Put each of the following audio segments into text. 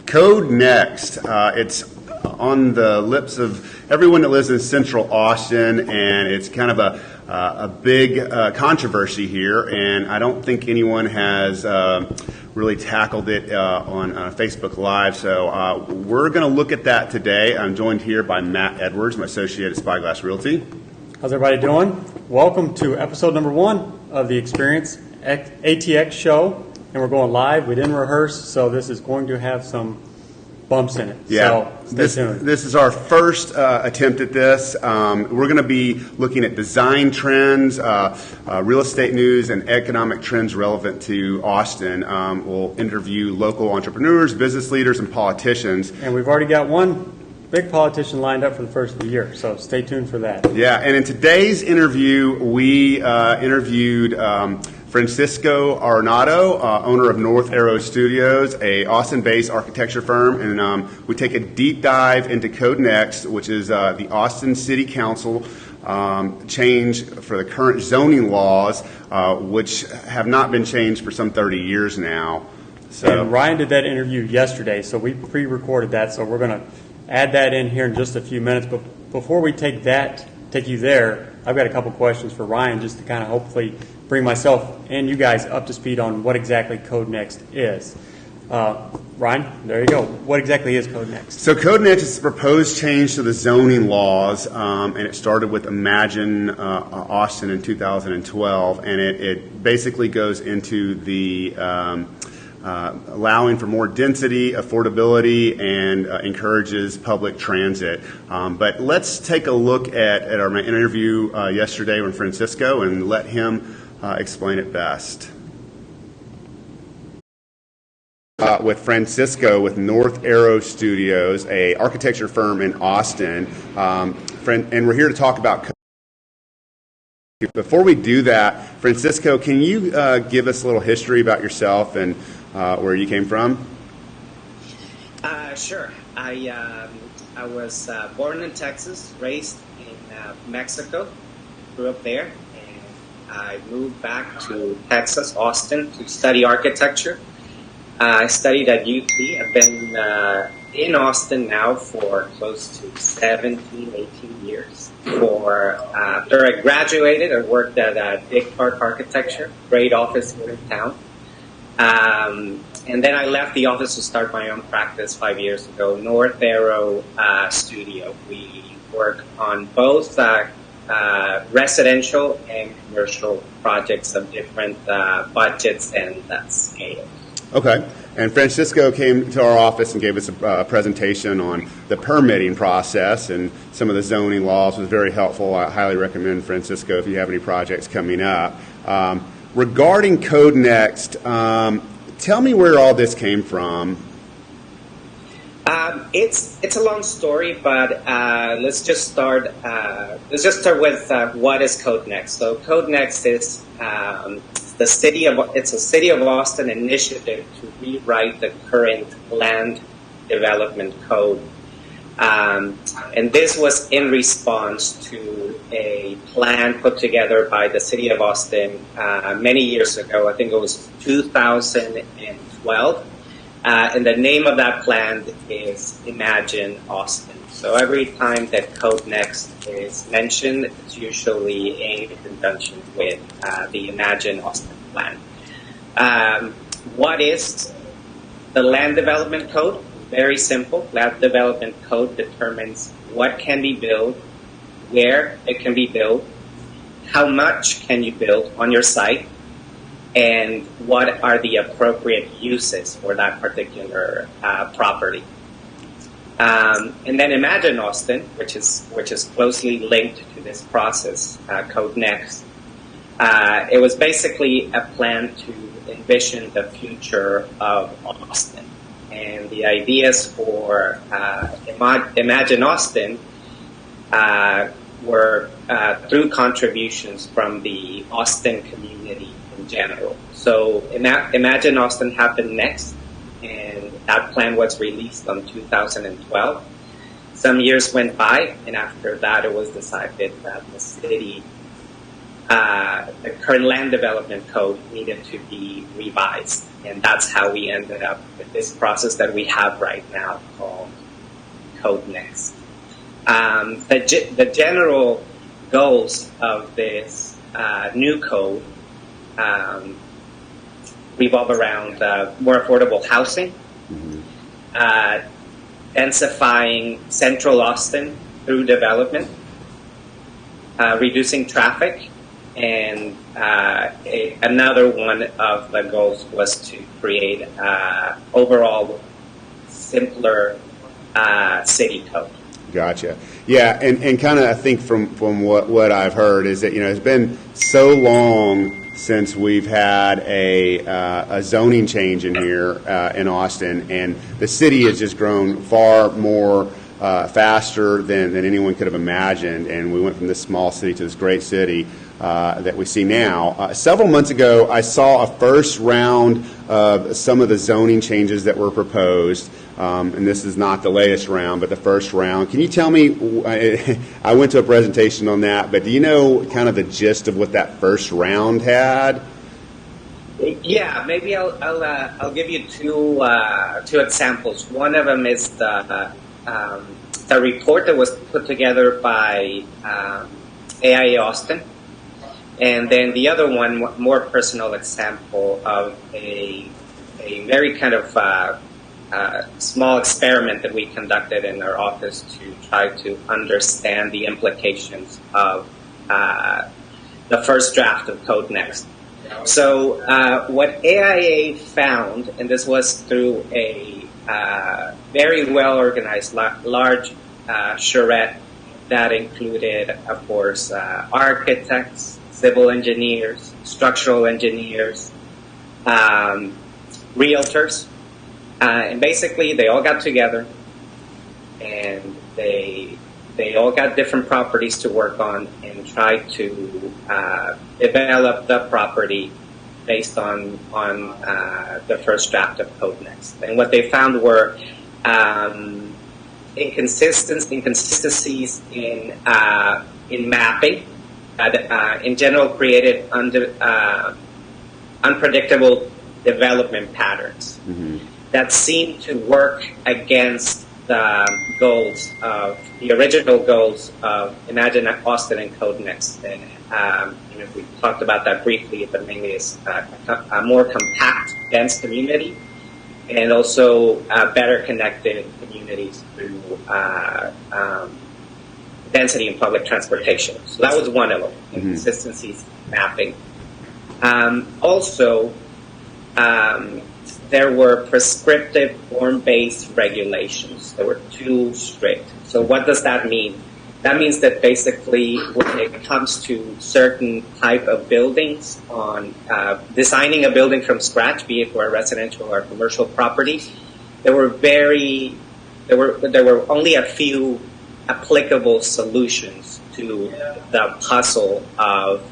CodeNEXT. It's on the lips of everyone that lives in Central Austin, and it's kind of a big controversy here, and I don't think anyone has really tackled it on Facebook Live, so we're going to look at that today. I'm joined here by Matt Edwards, my associate at Spyglass Realty. How's everybody doing? Welcome to episode number 1 of the Experience ATX show, and we're going live. We didn't rehearse, so this is going to have some bumps in it. Yeah, so stay tuned. This is our first attempt at this. We're going to be looking at design trends, real estate news, and economic trends relevant to Austin. We'll interview local entrepreneurs, business leaders, and politicians. And we've already got one big politician lined up for the first of the year, so stay tuned for that. Yeah, and in today's interview, we interviewed Francisco Arredondo, owner of North Arrow Studios, a Austin-based architecture firm, and we take a deep dive into CodeNEXT, which is the Austin City Council change for the current zoning laws, which have not been changed for some 30 years now. So, and Ryan did that interview yesterday, so we pre-recorded that, so we're going to add that in here in just a few minutes. But before we take you there, I've got a couple questions for Ryan just to kind of hopefully bring myself and you guys up to speed on what exactly CodeNEXT is. Ryan, there you go. What exactly is CodeNEXT? So CodeNEXT is a proposed change to the zoning laws, and it started with Imagine Austin in 2012, and it basically goes into the allowing for more density, affordability, and encourages public transit. But let's take a look at our interview yesterday with Francisco and let him explain it best. With Francisco with North Arrow Studios, a architecture firm in Austin, and we're here to talk about. Before we do that, Francisco, can you give us a little history about yourself and where you came from? Sure. I was born in Texas, raised in Mexico, grew up there, and I moved back to Texas, Austin, to study architecture. I studied at UT. I've been in Austin now for close to 17, 18 years. After I graduated, I worked at Big Park Architecture, great office here in town. And then I left the office to start my own practice 5 years ago, North Arrow Studio. We work on both residential and commercial projects of different budgets and scales. Okay. And Francisco came to our office and gave us a presentation on the permitting process and some of the zoning laws. It was very helpful. I highly recommend Francisco if you have any projects coming up. Regarding CodeNEXT, tell me where all this came from. It's a long story, but let's just start with what is CodeNEXT. So CodeNEXT is it's a City of Austin initiative to rewrite the current land development code. And this was in response to a plan put together by the City of Austin many years ago. I think it was 2012. And the name of that plan is Imagine Austin. So every time that CodeNEXT is mentioned, it's usually in conjunction with the Imagine Austin plan. What is the Land Development Code? Very simple. Land Development Code determines what can be built, where it can be built, how much can you build on your site, and what are the appropriate uses for that particular property. And then Imagine Austin, which is closely linked to this process, CodeNEXT. It was basically a plan to envision the future of Austin. And the ideas for Imagine Austin were through contributions from the Austin community in general. So Imagine Austin happened next, and that plan was released in 2012. Some years went by, and after that it was decided that the city the current land development code needed to be revised. And that's how we ended up with this process that we have right now called CodeNEXT. The general goals of this new code revolve around more affordable housing, densifying central Austin through development, reducing traffic, and another one of the goals was to create overall simpler city code. Gotcha. Yeah, and kind of I think from what I've heard is that, it's been so long since we've had a zoning change in here in Austin, and the city has just grown far more faster than anyone could have imagined, and we went from this small city to this great city that we see now. Several months ago, I saw a first round of some of the zoning changes that were proposed, and this is not the latest round, but the first round. Can you tell me, I went to a presentation on that, but do you know kind of the gist of what that first round had? Yeah, maybe I'll give you two examples. One of them is the report that was put together by AIA Austin. And then the other one, more personal example of a very kind of small experiment that we conducted in our office to try to understand the implications of the first draft of CodeNEXT. So what AIA found, and this was through a very well-organized, large charrette that included, of course, architects, civil engineers, structural engineers, realtors, and basically they all got together and they all got different properties to work on and tried to develop the property based on the first draft of CodeNEXT. And what they found were inconsistencies in mapping. In general, created unpredictable development patterns that seem to work against the original goals of Imagine Austin and CodeNEXT. And we talked about that briefly, but mainly it's a more compact, dense community, and also better connected communities through density in public transportation. So that was one of them, inconsistencies mapping. Also, there were prescriptive form-based regulations that were too strict. So what does that mean? That means that basically when it comes to certain type of buildings, on designing a building from scratch, be it for a residential or commercial property, there were only a few applicable solutions to the puzzle of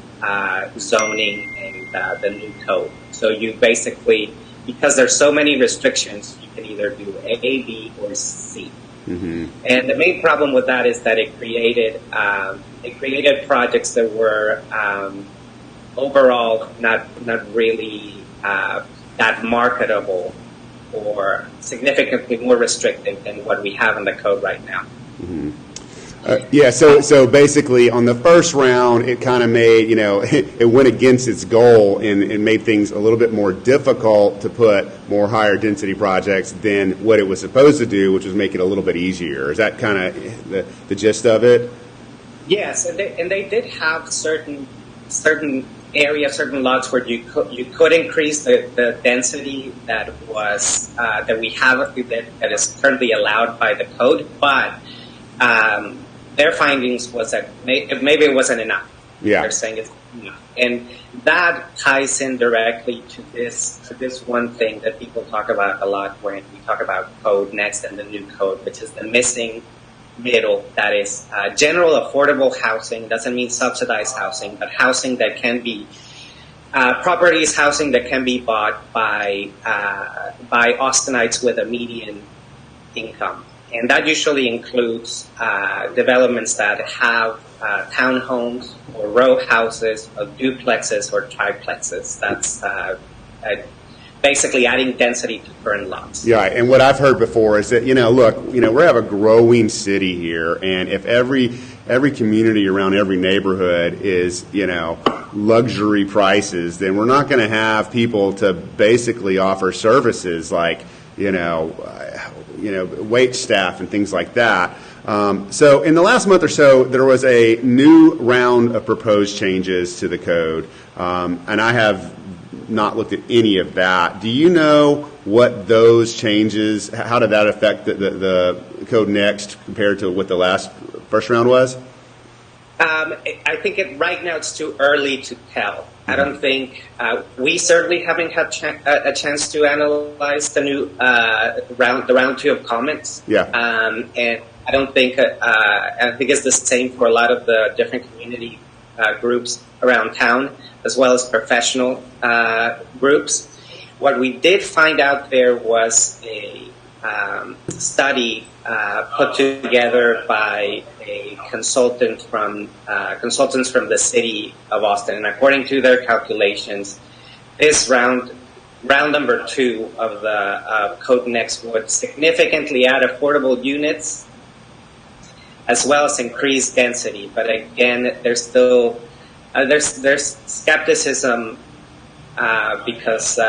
zoning and the new code. So you basically, because there's so many restrictions, you can either do A, B, or C. And the main problem with that is that it created projects that were overall not really that marketable or significantly more restrictive than what we have in the code right now. So basically on the first round, it kind of made, it went against its goal and made things a little bit more difficult to put more higher density projects than what it was supposed to do, which was make it a little bit easier. Is that kind of the gist of it? Yes, and they did have certain areas, certain lots where you could increase the density that was that we have that is currently allowed by the code, but their findings was that maybe it wasn't enough. Yeah. They're saying it's enough. And that ties in directly to this one thing that people talk about a lot when we talk about CodeNEXT and the new code, which is the missing middle. That is general affordable housing. Doesn't mean subsidized housing, but housing that can be properties, housing that can be bought by Austinites with a median income. And that usually includes developments that have townhomes or row houses, or duplexes or triplexes. That's basically adding density to current lots. Yeah, and what I've heard before is that, look, we have a growing city here, and if every community around every neighborhood is, luxury prices, then we're not going to have people to basically offer services like, wait staff and things like that. So in the last month or so, there was a new round of proposed changes to the code, and I have not looked at any of that. Do you know what those changes, how did that affect the CodeNEXT compared to what the first round was? I think right now it's too early to tell. I don't think we certainly haven't had a chance to analyze the new round two of comments. Yeah. And I don't think I think it's the same for a lot of the different community groups around town, as well as professional groups. What we did find out there was a study put together by a consultants from the city of Austin, and according to their calculations, this round number two of the CodeNEXT would significantly add affordable units as well as increase density. But again, there's still there's skepticism because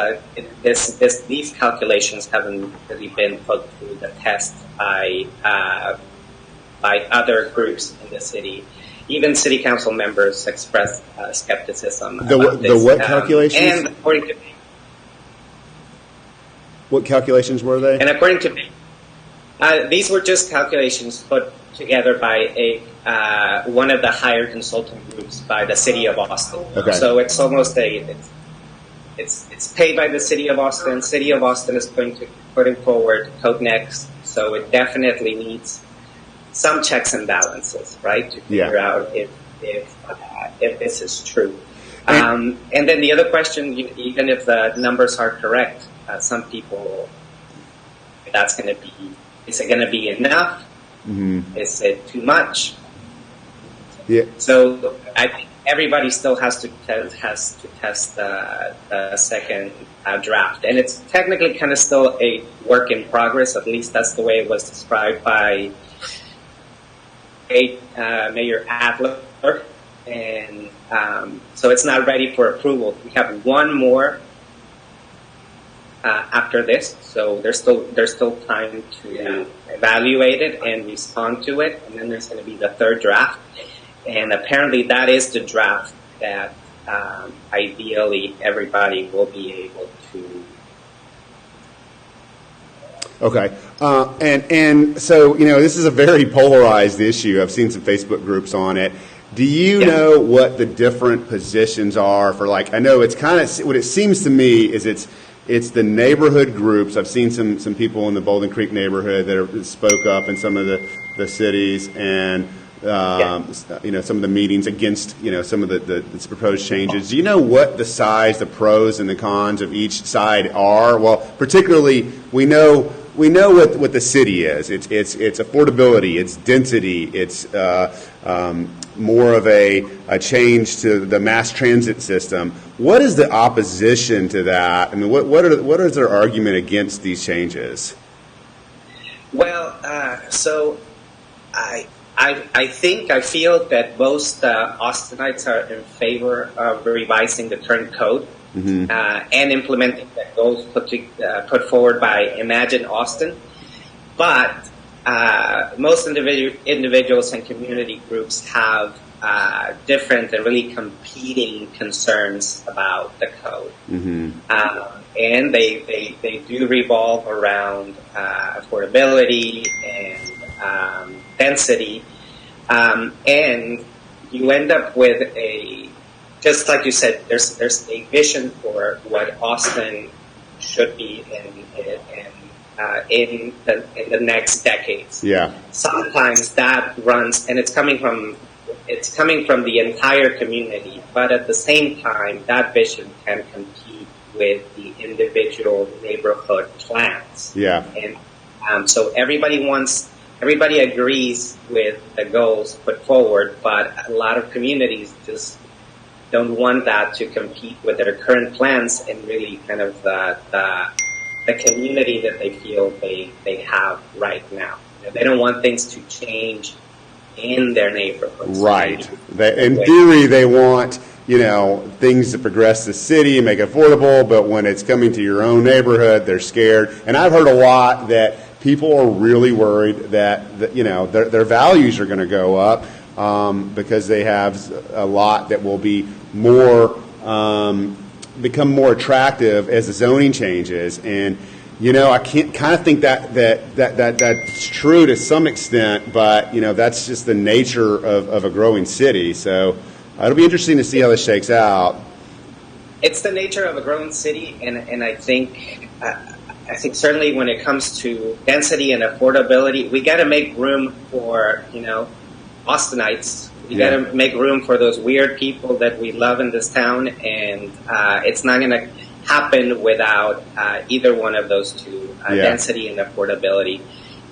these calculations haven't really been put through the test by other groups in the city. Even city council members expressed skepticism about this. The what calculations? And according to me, what calculations were they? and according to me, these were just calculations put together by one of the hired consulting groups by the city of Austin. Okay. So it's almost it's paid by the city of Austin. City of Austin is putting forward CodeNEXT, so it definitely needs some checks and balances, right, to figure out if this is true. And then the other question, even if the numbers are correct, some people, is it going to be enough? Mm-hmm. Is it too much? Yeah. So I think everybody still has to test the second draft, and it's technically kind of still a work in progress. At least that's the way it was described by Mayor Adler, and so it's not ready for approval. We have one more after this, so there's still time to evaluate it and respond to it, and then there's going to be the third draft. And apparently that is the draft that ideally everybody will be able to. Okay. And so, this is a very polarized issue. I've seen some Facebook groups on it. Do you know what the different positions are for, I know it's kind of, what it seems to me is it's the neighborhood groups. I've seen some people in the Bolden Creek neighborhood that spoke up in some of the cities, and some of the meetings against, some of the proposed changes. Do you know what the size, the pros and the cons of each side are? Well, particularly, we know what the city is. It's affordability, it's density, it's more of a change to the mass transit system. What is the opposition to that? I mean, what is their argument against these changes? Well, so I feel that most Austinites are in favor of revising the current code and implementing the goals put forward by Imagine Austin. But most individuals and community groups have different and really competing concerns about the code. And they do revolve around affordability and density, and you end up with just like you said, there's a vision for what Austin should be in the next decades. Yeah. Sometimes that runs, and it's coming from the entire community, but at the same time, that vision can compete with the individual neighborhood plans. Yeah. And so everybody wants everybody agrees with the goals put forward, but a lot of communities just don't want that to compete with their current plans and really kind of the community that they feel they have right now. They don't want things to change in their neighborhoods. Right. In theory, they want, things to progress the city and make it affordable, but when it's coming to your own neighborhood, they're scared. And I've heard a lot that people are really worried that their values are going to go up because they have a lot that will be more become more attractive as the zoning changes. And I can't kind of think that's true to some extent, but that's just the nature of a growing city. So it'll be interesting to see how this shakes out. It's the nature of a growing city, and I think certainly when it comes to density and affordability, we got to make room for Austinites. We got to make room for those weird people that we love in this town, and it's not going to happen without either one of those two, density and affordability.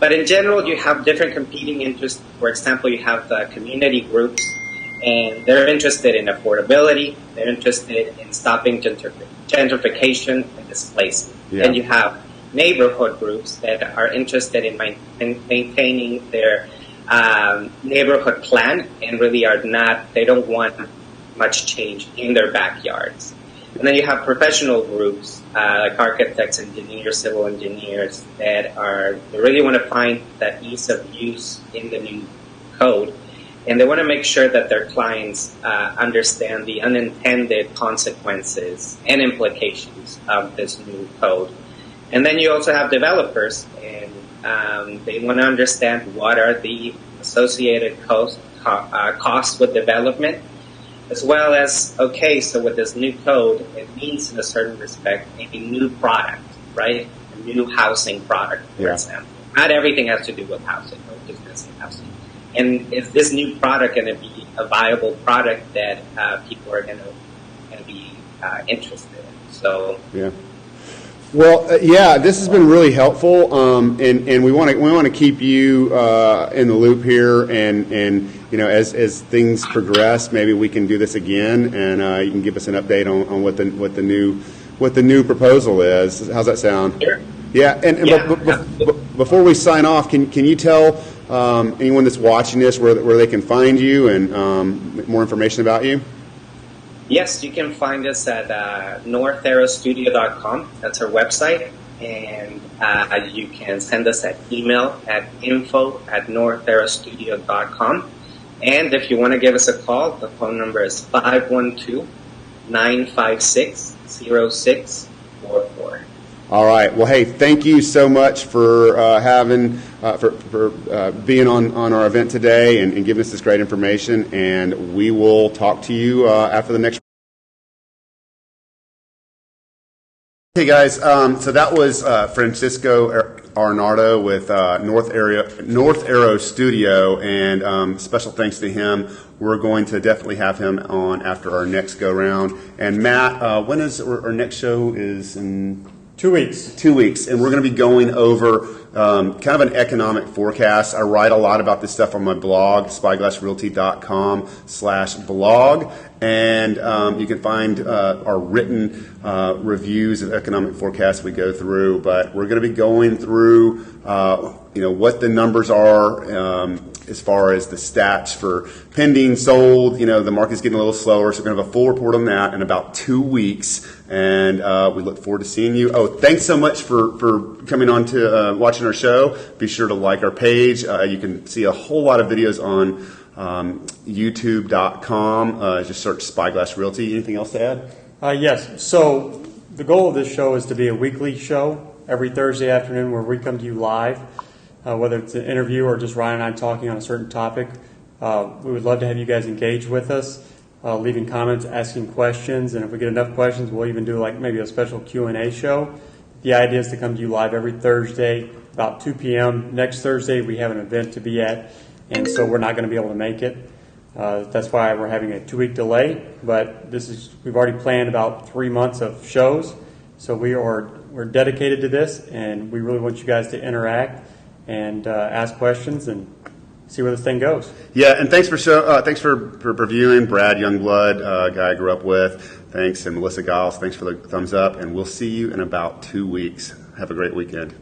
But in general, you have different competing interests. For example, you have the community groups, and they're interested in affordability. They're interested in stopping gentrification and displacement. Yeah. And you have neighborhood groups that are interested in maintaining their neighborhood plan and really they don't want much change in their backyards. And then you have professional groups like architects, engineers, civil engineers they really want to find that ease of use in the new code, and they want to make sure that their clients understand the unintended consequences and implications of this new code. And then you also have developers, and they want to understand what are the associated costs with development, as well as, so with this new code, it means in a certain respect a new product, right? A new housing product, for example. Not everything has to do with housing, or business and housing. And is this new product going to be a viable product that people are going to be interested in? So yeah. Well, this has been really helpful, and we want to keep you in the loop here, and as things progress, maybe we can do this again, and you can give us an update on what the new proposal is. How's that sound? Sure. Yeah, before we sign off, can you tell anyone that's watching this where they can find you and more information about you? Yes, you can find us at northarrowstudio.com. That's our website. And you can send us an email at info@northarrowstudio.com. And if you want to give us a call, the phone number is 512-956-0644. All right. Well, hey, thank you so much for being on our event today and giving us this great information. And we will talk to you after the next. Hey guys, so that was Francisco Arredondo with North Arrow Studio, and special thanks to him. We're going to definitely have him on after our next go round. And Matt, when is our next show? Is in 2 weeks. 2 weeks, and we're going to be going over kind of an economic forecast. I write a lot about this stuff on my blog, spyglassrealty.com/blog, and you can find our written reviews of economic forecasts we go through. But we're going to be going through, what the numbers are as far as the stats for pending, sold. The market's getting a little slower, so we're going to have a full report on that in about 2 weeks. And we look forward to seeing you. Oh, thanks so much for coming on to watching our show. Be sure to like our page. You can see a whole lot of videos on youtube.com. Just search Spyglass Realty. Anything else to add? Yes. So the goal of this show is to be a weekly show every Thursday afternoon where we come to you live, whether it's an interview or just Ryan and I talking on a certain topic. We would love to have you guys engage with us. Leaving comments, asking questions, and if we get enough questions, we'll even do like maybe a special Q&A show. The idea is to come to you live every Thursday about 2 p.m. Next Thursday we have an event to be at, and so we're not going to be able to make it. That's why we're having a 2-week delay, but we've already planned about 3 months of shows, so we're dedicated to this, and we really want you guys to interact and ask questions and see where this thing goes. Yeah, and thanks for reviewing Brad Youngblood, guy I grew up with. Thanks, and Melissa Giles. Thanks for the thumbs up, and we'll see you in about 2 weeks. Have a great weekend.